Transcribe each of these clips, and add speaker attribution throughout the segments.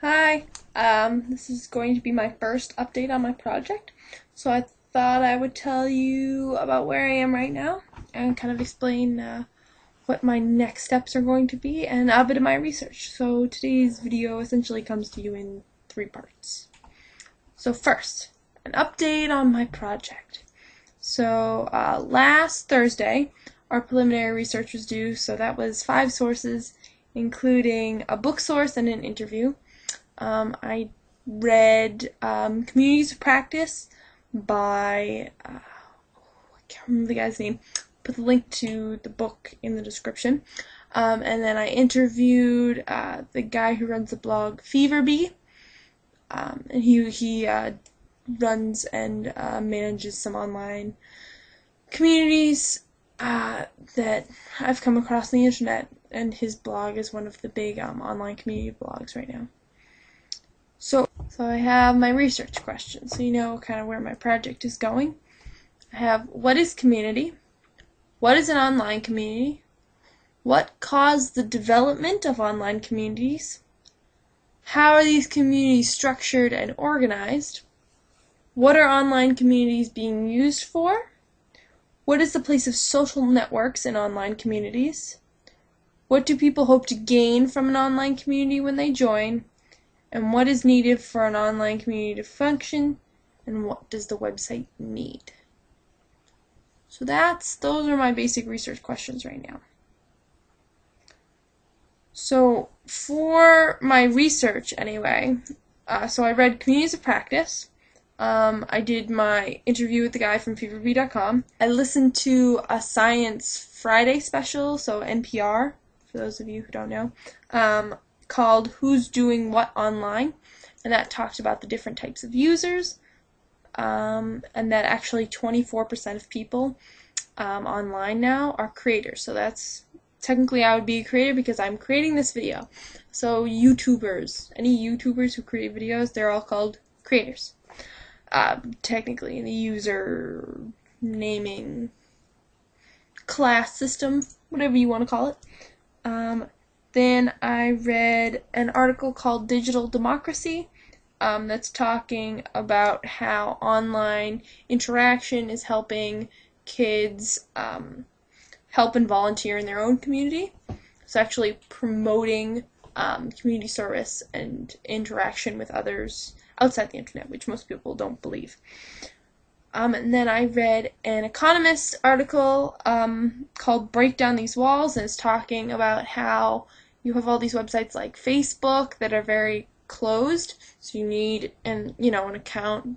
Speaker 1: Hi, this is going to be my first update on my project, so I thought I would tell you about where I am right now and kind of explain what my next steps are going to be and a bit of my research. So today's video essentially comes to you in 3 parts. So first, an update on my project. So last Thursday, our preliminary research was due, so that was 5 sources, including a book source and an interview. I read Communities of Practice by, I can't remember the guy's name, put the link to the book in the description. And then I interviewed the guy who runs the blog Feverbee, and he runs and manages some online communities that I've come across on the internet, and his blog is one of the big online community blogs right now. So I have my research questions, so you know kind of where my project is going. I have, what is community? What is an online community? What caused the development of online communities? How are these communities structured and organized? What are online communities being used for? What is the place of social networks in online communities? What do people hope to gain from an online community when they join? And what is needed for an online community to function, and what does the website need? So those are my basic research questions right now. So for my research anyway, so I read Communities of Practice. I did my interview with the guy from feverbee.com. I listened to a Science Friday special, so NPR, for those of you who don't know, called Who's Doing What Online, and that talked about the different types of users, and that actually 24% of people online now are creators. So that's technically I would be a creator because I'm creating this video. So YouTubers, any YouTubers who create videos, they're all called creators. Technically in the user naming class system, whatever you want to call it. Then I read an article called Digital Democracy that's talking about how online interaction is helping kids help and volunteer in their own community. So actually promoting community service and interaction with others outside the internet, which most people don't believe. And then I read an Economist article called Break Down These Walls, and it's talking about how you have all these websites like Facebook that are very closed, so you need an account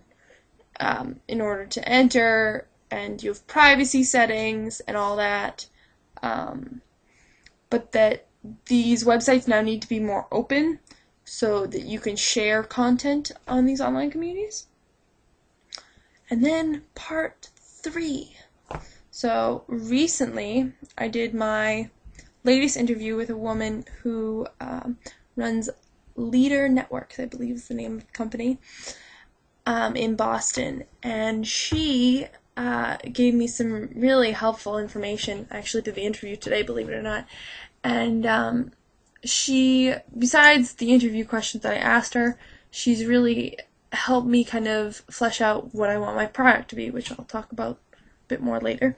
Speaker 1: in order to enter, and you have privacy settings and all that, but that these websites now need to be more open so that you can share content on these online communities. And then part 3. So recently I did my latest interview with a woman who runs Leader Networks, I believe is the name of the company, in Boston, and she gave me some really helpful information. I actually did the interview today, believe it or not, and she, besides the interview questions that I asked her, she's really helped me kind of flesh out what I want my product to be, which I'll talk about a bit more later.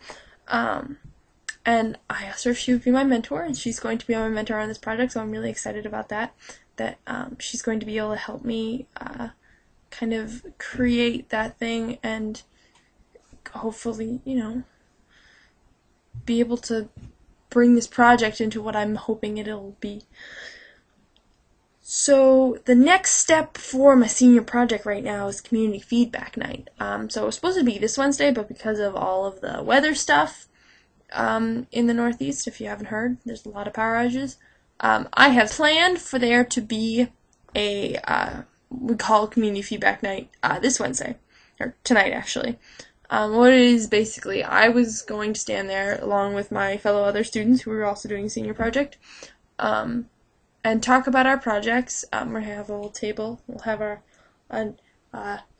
Speaker 1: And I asked her if she would be my mentor, and she's going to be my mentor on this project, so I'm really excited about that. That she's going to be able to help me kind of create that thing and hopefully, be able to bring this project into what I'm hoping it'll be. So the next step for my senior project right now is community feedback night. So it was supposed to be this Wednesday, but because of all of the weather stuff in the Northeast, if you haven't heard, there's a lot of power outages. I have planned for there to be a, we call community feedback night this Wednesday, or tonight actually. What it is basically, I was going to stand there along with my fellow other students who were also doing a senior project, and talk about our projects. We're going to have a little table. We'll have our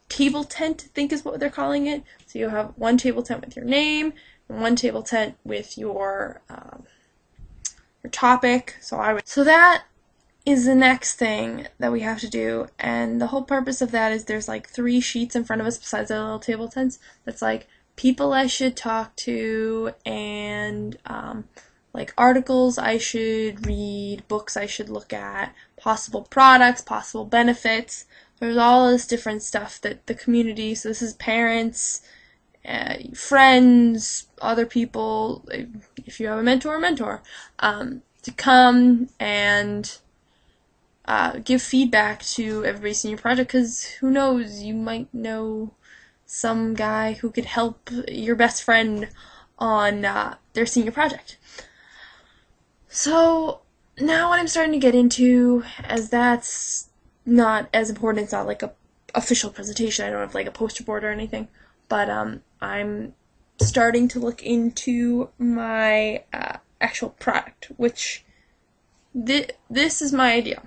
Speaker 1: table tent, I think is what they're calling it. So you'll have one table tent with your name, and one table tent with your topic. So that is the next thing that we have to do, and the whole purpose of that is there's like 3 sheets in front of us besides our little table tents that's like people I should talk to, and like articles I should read, books I should look at, possible products, possible benefits. There's all this different stuff that the community, so this is parents, friends, other people, if you have a mentor, to come and give feedback to everybody's senior project, because who knows, you might know some guy who could help your best friend on their senior project. So now what I'm starting to get into, as that's not as important, it's not like a official presentation, I don't have like a poster board or anything, but I'm starting to look into my actual product, which this is my idea.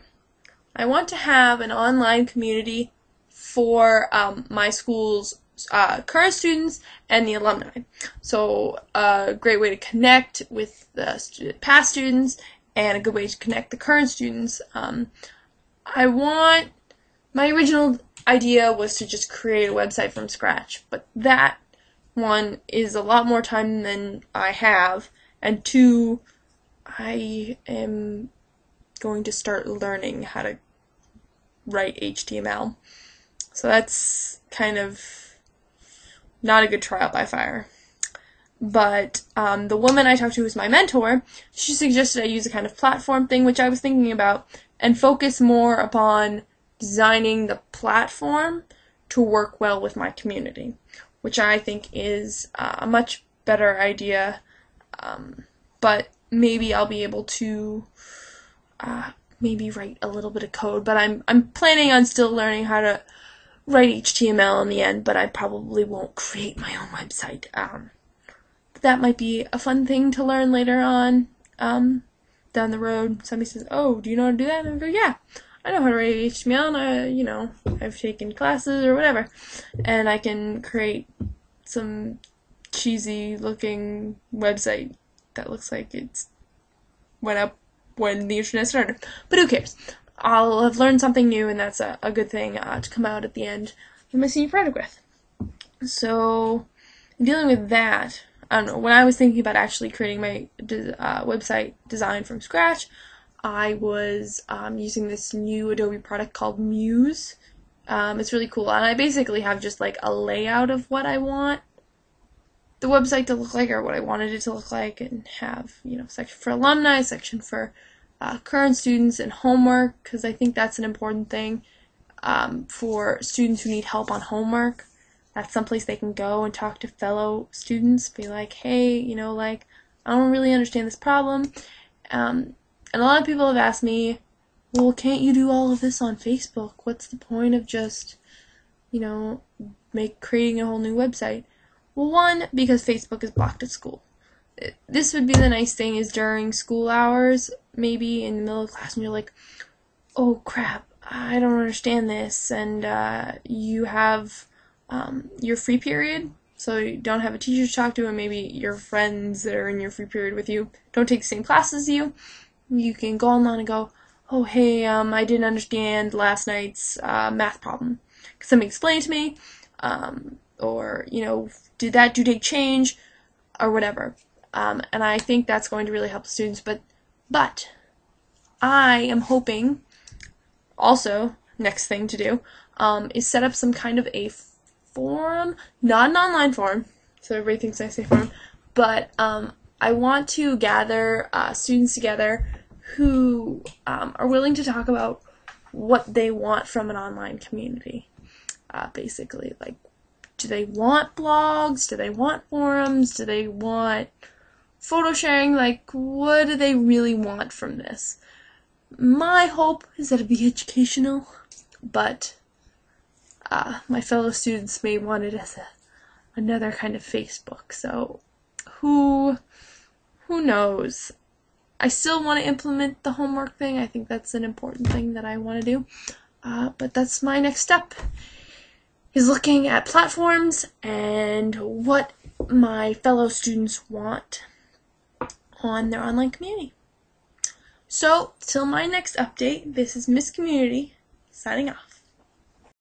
Speaker 1: I want to have an online community for my school's current students and the alumni. So a great way to connect with the past students and a good way to connect the current students. My original idea was to just create a website from scratch, but that one is a lot more time than I have, and 2, I am going to start learning how to write HTML. So that's kind of not a good trial by fire. But the woman I talked to, who's my mentor, she suggested I use a kind of platform thing, which I was thinking about, and focus more upon designing the platform to work well with my community, which I think is a much better idea. But maybe I'll be able to maybe write a little bit of code, but I'm planning on still learning how to write HTML in the end, but I probably won't create my own website. That might be a fun thing to learn later on down the road. Somebody says, "Oh, do you know how to do that?" And I go, "Yeah, I know how to write HTML, and I've taken classes or whatever, and I can create some cheesy looking website that looks like it's went up when the internet started." But who cares? I'll have learned something new, and that's a good thing to come out at the end of my senior project with. So, dealing with that, I don't know, when I was thinking about actually creating my website design from scratch, I was using this new Adobe product called Muse. It's really cool, and I basically have just like a layout of what I want the website to look like, or what I wanted it to look like, and have, section for alumni, section for current students, and homework, because I think that's an important thing for students who need help on homework. That's someplace they can go and talk to fellow students, be like, "Hey, I don't really understand this problem." And a lot of people have asked me, "Well, can't you do all of this on Facebook? What's the point of just, creating a whole new website?" Well, one, because Facebook is blocked at school. This would be the nice thing, is during school hours, maybe in the middle of class, and you're like, "Oh crap, I don't understand this," and you have your free period, so you don't have a teacher to talk to, and maybe your friends that are in your free period with you don't take the same class as you. You can go online and go, "Oh, hey, I didn't understand last night's math problem. Could somebody explain it to me?" Or, did that due date change? Or whatever. And I think that's going to really help the students. But I am hoping, also, next thing to do, is set up some kind of a forum, not an online forum, so everybody thinks I say forum, but I want to gather students together who are willing to talk about what they want from an online community. Basically, like, do they want blogs? Do they want forums? Do they want photo sharing? Like, what do they really want from this? My hope is that it'd be educational, but my fellow students may want it as another kind of Facebook, so who knows? I still want to implement the homework thing. I think that's an important thing that I want to do, but that's my next step, is looking at platforms and what my fellow students want on their online community. So, till my next update, this is Miss Community, signing off.